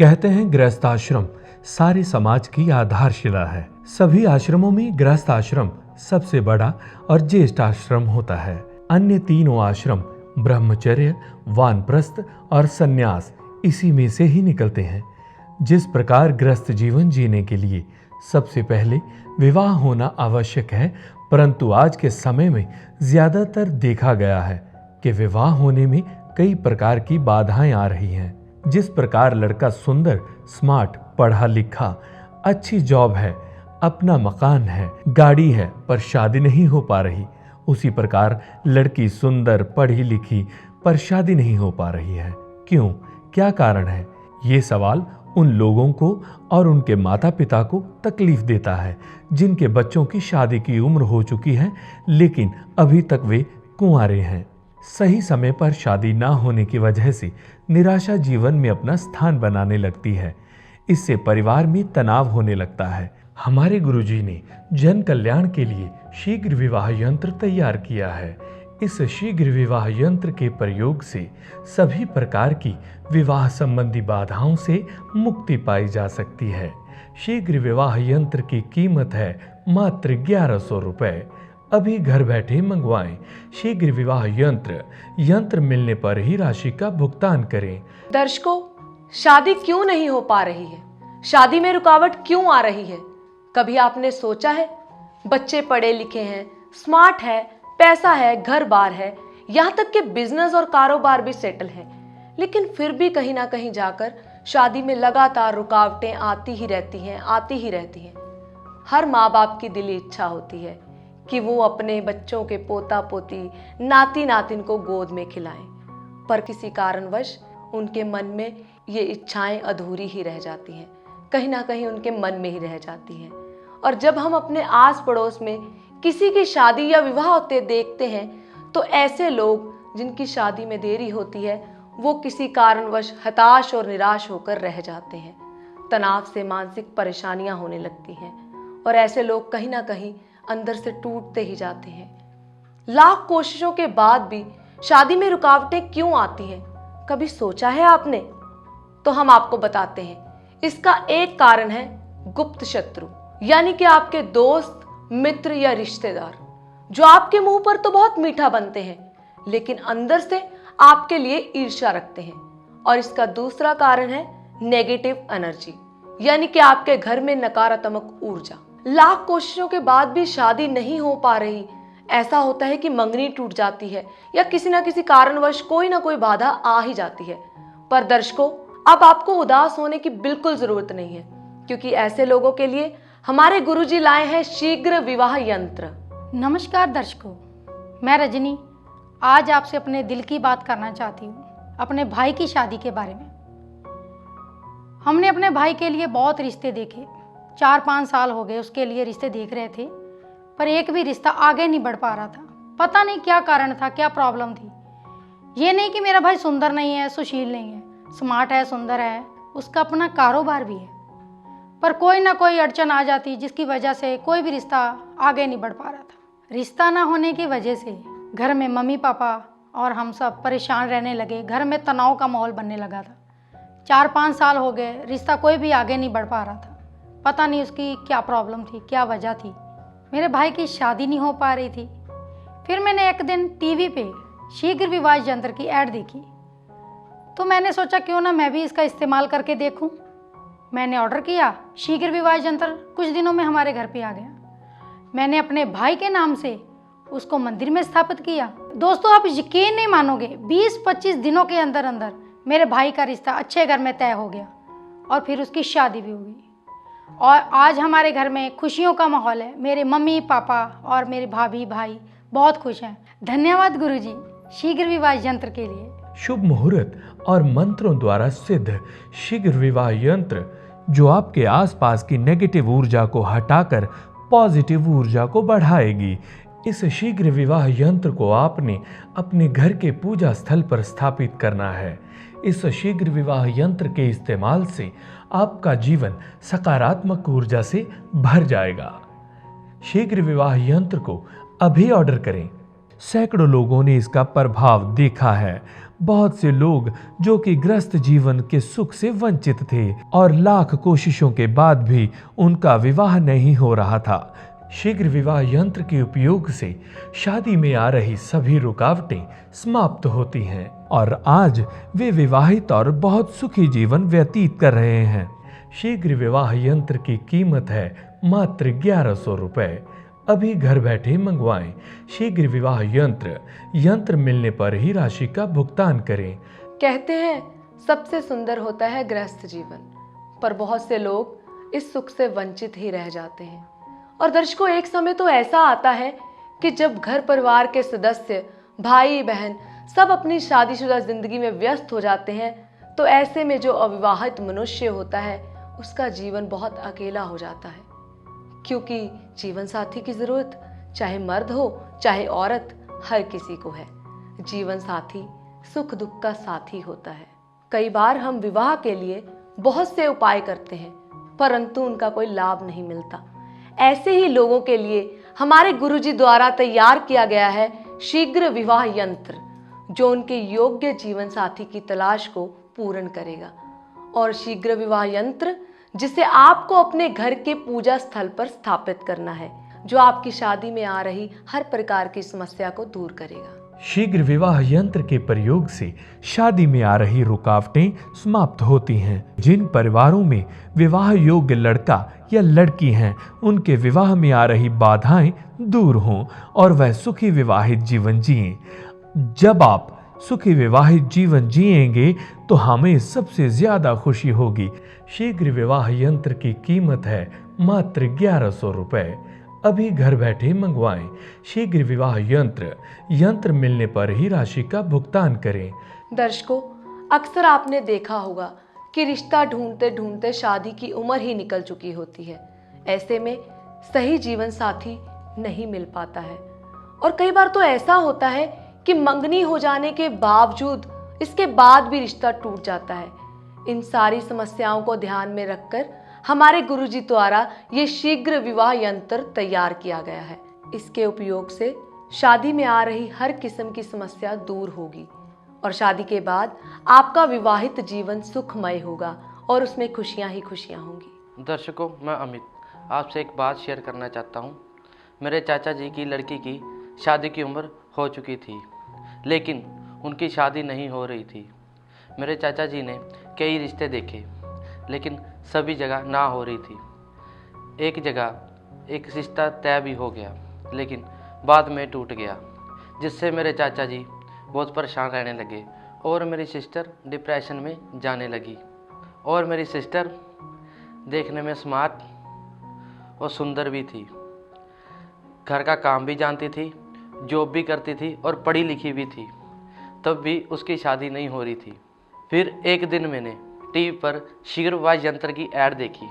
कहते हैं गृहस्थ आश्रम सारे समाज की आधारशिला है। सभी आश्रमों में गृहस्थ आश्रम सबसे बड़ा और ज्येष्ठ आश्रम होता है। अन्य तीनों आश्रम ब्रह्मचर्य, वानप्रस्थ और संन्यास इसी में से ही निकलते हैं। जिस प्रकार गृहस्थ जीवन जीने के लिए सबसे पहले विवाह होना आवश्यक है, परंतु आज के समय में ज्यादातर देखा गया है कि विवाह होने में कई प्रकार की बाधाएं आ रही हैं। जिस प्रकार लड़का सुंदर, स्मार्ट, पढ़ा लिखा, अच्छी जॉब है, अपना मकान है, गाड़ी है, पर शादी नहीं हो पा रही, उसी प्रकार लड़की सुंदर, पढ़ी लिखी, पर शादी नहीं हो पा रही है। क्यों? क्या कारण है? ये सवाल उन लोगों को और उनके माता पिता को तकलीफ देता है जिनके बच्चों की शादी की उम्र हो चुकी है, लेकिन अभी तक वे कुंवारे हैं। सही समय पर शादी ना होने की वजह से निराशा जीवन में अपना स्थान बनाने लगती है। इससे परिवार में तनाव होने लगता है। हमारे गुरुजी ने जन कल्याण के लिए शीघ्र विवाह यंत्र तैयार किया है। इस शीघ्र विवाह यंत्र के प्रयोग से सभी प्रकार की विवाह संबंधी बाधाओं से मुक्ति पाई जा सकती है। शीघ्र विवाह यंत्र की कीमत है मात्र 1100 रुपए। अभी घर बैठे मंगवाएं। शीघ्र विवाह यंत्र मिलने पर ही राशि का भुगतान करें। दर्शकों, शादी क्यों नहीं हो पा रही है? शादी में रुकावट क्यों आ रही है? कभी आपने सोचा है? बच्चे पढ़े लिखे हैं, स्मार्ट है, पैसा है, घर बार है, यहाँ तक कि बिजनेस और कारोबार भी सेटल है, लेकिन फिर भी कहीं ना कहीं जाकर शादी में लगातार रुकावटें आती ही रहती हैं। हर माँ बाप की दिली इच्छा होती है कि वो अपने बच्चों के पोता पोती, नाती नातिन को गोद में खिलाएं, पर किसी कारणवश उनके मन में ये इच्छाएं अधूरी ही रह जाती हैं, कहीं ना कहीं उनके मन में ही रह जाती हैं। और जब हम अपने आस पड़ोस में किसी की शादी या विवाह होते देखते हैं, तो ऐसे लोग जिनकी शादी में देरी होती है, वो किसी कारणवश हताश और निराश होकर रह जाते हैं। तनाव से मानसिक परेशानियां होने लगती हैं और ऐसे लोग कहीं ना कहीं अंदर से टूटते ही जाते हैं। लाख कोशिशों के बाद भी शादी में रुकावटें क्यों आती हैं? कभी सोचा है आपने? तो हम आपको बताते हैं। इसका एक कारण है गुप्त शत्रु, यानी कि आपके दोस्त, मित्र या रिश्तेदार, जो आपके मुंह पर तो बहुत मीठा बनते हैं, लेकिन अंदर से आपके लिए ईर्ष्या रखते हैं। और इसका दूसरा कारण है नेगेटिव एनर्जी, यानी कि आपके घर में नकारात्मक ऊर्जा। लाख कोशिशों के बाद भी शादी नहीं हो पा रही, ऐसा होता है कि मंगनी टूट जाती है या किसी ना किसी कारणवश कोई ना कोई बाधा आ ही जाती है। पर दर्शकों, अब आपको उदास होने की बिल्कुल जरूरत नहीं है, क्योंकि ऐसे लोगों के लिए हमारे गुरुजी लाए हैं शीघ्र विवाह यंत्र। नमस्कार दर्शकों, मैं रजनी आज आपसे अपने दिल की बात करना चाहती हूँ, अपने भाई की शादी के बारे में। हमने अपने भाई के लिए बहुत रिश्ते देखे, 4-5 साल हो गए उसके लिए रिश्ते देख रहे थे, पर एक भी रिश्ता आगे नहीं बढ़ पा रहा था। पता नहीं क्या कारण था, क्या प्रॉब्लम थी। ये नहीं कि मेरा भाई सुंदर नहीं है, सुशील नहीं है, स्मार्ट है, सुंदर है, उसका अपना कारोबार भी है, पर कोई ना कोई अड़चन आ जाती जिसकी वजह से कोई भी रिश्ता आगे नहीं बढ़ पा रहा था। रिश्ता ना होने की वजह से घर में मम्मी पापा और हम सब परेशान रहने लगे। घर में तनाव का माहौल बनने लगा था। 4-5 साल हो गए, रिश्ता कोई भी आगे नहीं बढ़ पा रहा था। पता नहीं उसकी क्या प्रॉब्लम थी, क्या वजह थी। मेरे भाई की शादी नहीं हो पा रही थी। फिर मैंने एक दिन टीवी पे शीघ्र विवाह यंत्र की ऐड देखी, तो मैंने सोचा क्यों ना मैं भी इसका इस्तेमाल करके देखूं। मैंने ऑर्डर किया शीघ्र विवाह यंत्र, कुछ दिनों में हमारे घर पे आ गया। मैंने अपने भाई के नाम से उसको मंदिर में स्थापित किया। दोस्तों, आप यकीन नहीं मानोगे, 20-25 दिनों के अंदर अंदर मेरे भाई का रिश्ता अच्छे घर में तय हो गया और फिर उसकी शादी भी हो गई। और आज हमारे घर में खुशियों का माहौल है। मेरे मम्मी पापा और मेरे भाभी भाई बहुत खुश हैं। धन्यवाद गुरुजी शीघ्र विवाह यंत्र के लिए। शुभ मुहूर्त और मंत्रों द्वारा सिद्ध शीघ्र विवाह यंत्र, जो आपके आसपास की नेगेटिव ऊर्जा को हटाकर पॉजिटिव ऊर्जा को बढ़ाएगी। इस शीघ्र विवाह यंत्र को आपने अपने घर के पूजा स्थल पर स्थापित करना है। इस शीघ्र विवाह यंत्र के इस्तेमाल से आपका जीवन सकारात्मक ऊर्जा से भर जाएगा। शीघ्र विवाह यंत्र को अभी ऑर्डर करें। सैकड़ों लोगों ने इसका प्रभाव देखा है। बहुत से लोग जो कि ग्रस्त जीवन के सुख से वंचित थे और लाख कोशिशों के बाद भी उनका विवाह नहीं हो रहा था। शीघ्र विवाह यंत्र के उपयोग से शादी में आ रही सभी रुकावटें समाप्त होती हैं और आज वे विवाहित और बहुत सुखी जीवन व्यतीत कर रहे हैं। शीघ्र विवाह यंत्र की कीमत है मात्र 1100 रुपए। अभी घर बैठे मंगवाएं। शीघ्र विवाह यंत्र मिलने पर ही राशि का भुगतान करें। कहते हैं सबसे सुंदर होता है गृहस्थ जीवन, पर बहुत से लोग इस सुख से वंचित ही रह जाते हैं। और दर्शकों, एक समय तो ऐसा आता है कि जब घर परिवार के सदस्य, भाई बहन सब अपनी शादीशुदा जिंदगी में व्यस्त हो जाते हैं, तो ऐसे में जो अविवाहित मनुष्य होता है उसका जीवन बहुत अकेला हो जाता है, क्योंकि जीवन साथी की जरूरत चाहे मर्द हो चाहे औरत हर किसी को है। जीवन साथी सुख दुख का साथी होता है। कई बार हम विवाह के लिए बहुत से उपाय करते हैं, परंतु उनका कोई लाभ नहीं मिलता। ऐसे ही लोगों के लिए हमारे गुरुजी द्वारा तैयार किया गया है शीघ्र विवाह यंत्र, जो उनके योग्य जीवन साथी की तलाश को पूर्ण करेगा। और शीघ्र विवाह यंत्र जिसे आपको अपने घर के पूजा स्थल पर स्थापित करना है, जो आपकी शादी में आ रही हर प्रकार की समस्या को दूर करेगा। शीघ्र विवाह यंत्र के प्रयोग से शादी में आ रही रुकावटें समाप्त होती हैं। जिन परिवारों में विवाह योग्य लड़का या लड़की हैं, उनके विवाह में आ रही बाधाएं दूर हों और वह सुखी विवाहित जीवन जिएं। जब आप सुखी विवाहित जीवन जिएंगे तो हमें सबसे ज्यादा खुशी होगी। शीघ्र विवाह यंत्र की कीमत है मात्र 1100 रुपए। अभी घर बैठे मंगवाएं। शीघ्र विवाह यंत्र मिलने पर ही राशि का भुगतान करें। दर्शकों, अक्सर आपने देखा होगा कि रिश्ता ढूंढते ढूंढते शादी की उम्र ही निकल चुकी होती है। ऐसे में सही जीवन साथी नहीं मिल पाता है और कई बार तो ऐसा होता है कि मंगनी हो जाने के बावजूद इसके बाद भी रिश्ता टूट जाता है। इन सारी समस्याओं को ध्यान में रखकर हमारे गुरुजी द्वारा ये शीघ्र विवाह यंत्र तैयार किया गया है। इसके उपयोग से शादी में आ रही हर किस्म की समस्या दूर होगी और शादी के बाद आपका विवाहित जीवन सुखमय होगा और उसमें खुशियां ही खुशियां होंगी। दर्शकों, मैं अमित आपसे एक बात शेयर करना चाहता हूँ। मेरे चाचा जी की लड़की की शादी की उम्र हो चुकी थी, लेकिन उनकी शादी नहीं हो रही थी। मेरे चाचा जी ने कई रिश्ते देखे, लेकिन सभी जगह ना हो रही थी। एक जगह एक रिश्ता तय भी हो गया, लेकिन बाद में टूट गया, जिससे मेरे चाचा जी बहुत परेशान रहने लगे और मेरी सिस्टर डिप्रेशन में जाने लगी। और मेरी सिस्टर देखने में स्मार्ट और सुंदर भी थी, घर का काम भी जानती थी, जॉब भी करती थी और पढ़ी लिखी भी थी। तब भी उसकी शादी नहीं हो रही थी। फिर एक दिन मैंने टीवी पर शीघ्र विवाह यंत्र की ऐड देखी।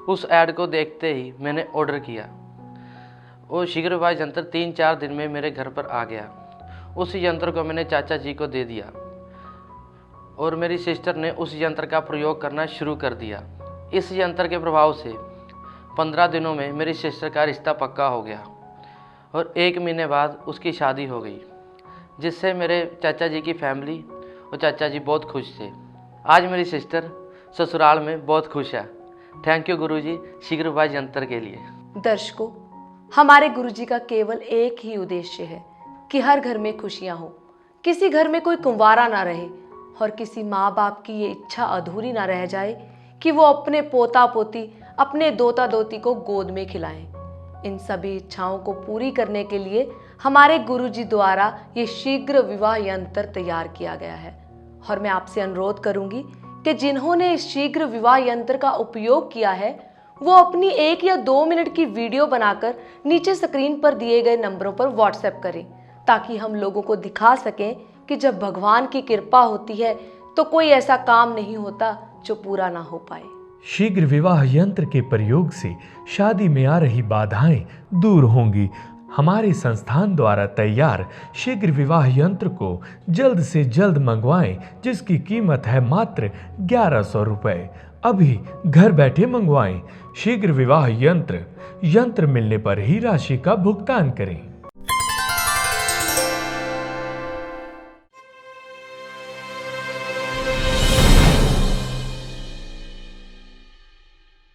उस ऐड को देखते ही मैंने ऑर्डर किया। वो शीघ्र विवाह यंत्र 3-4 दिन में मेरे घर पर आ गया। उस यंत्र को मैंने चाचा जी को दे दिया और मेरी सिस्टर ने उस यंत्र का प्रयोग करना शुरू कर दिया। इस यंत्र के प्रभाव से 15 दिनों में मेरी सिस्टर का रिश्ता पक्का हो गया और 1 महीने बाद उसकी शादी हो गई, जिससे मेरे चाचा जी की फैमिली और चाचा जी बहुत खुश थे। आज मेरी सिस्टर ससुराल में बहुत खुश है। थैंक यू गुरुजी शीघ्र विवाह यंत्र के लिए। दर्शकों, हमारे गुरुजी का केवल एक ही उद्देश्य है कि हर घर में खुशियां हो, किसी घर में कोई कुंवारा ना रहे और किसी माँ बाप की ये इच्छा अधूरी ना रह जाए कि वो अपने पोता पोती, अपने दोता दोती को गोद में खिलाएं। इन सभी इच्छाओं को पूरी करने के लिए हमारे गुरुजी द्वारा ये शीघ्र विवाह यंत्र तैयार किया गया है। और मैं आपसे अनुरोध करूंगी कि जिन्होंने इस शीघ्र विवाह यंत्र का उपयोग किया है, वो अपनी 1 या 2 मिनट की वीडियो बनाकर नीचे स्क्रीन पर दिए गए नंबरों पर व्हाट्सएप करें, ताकि हम लोगों को दिखा सकें कि जब भगवान की कृपा होती है तो कोई ऐसा काम नहीं होता जो पूरा ना हो पाए। शीघ्र विवाह यंत्र के प्रयोग से शादी में आ रही बाधाएं दूर होंगी। हमारे संस्थान द्वारा तैयार शीघ्र विवाह यंत्र को जल्द से जल्द मंगवाएं, जिसकी कीमत है मात्र 1100 रुपए। अभी घर बैठे मंगवाएं। शीघ्र विवाह यंत्र मिलने पर ही राशि का भुगतान करें।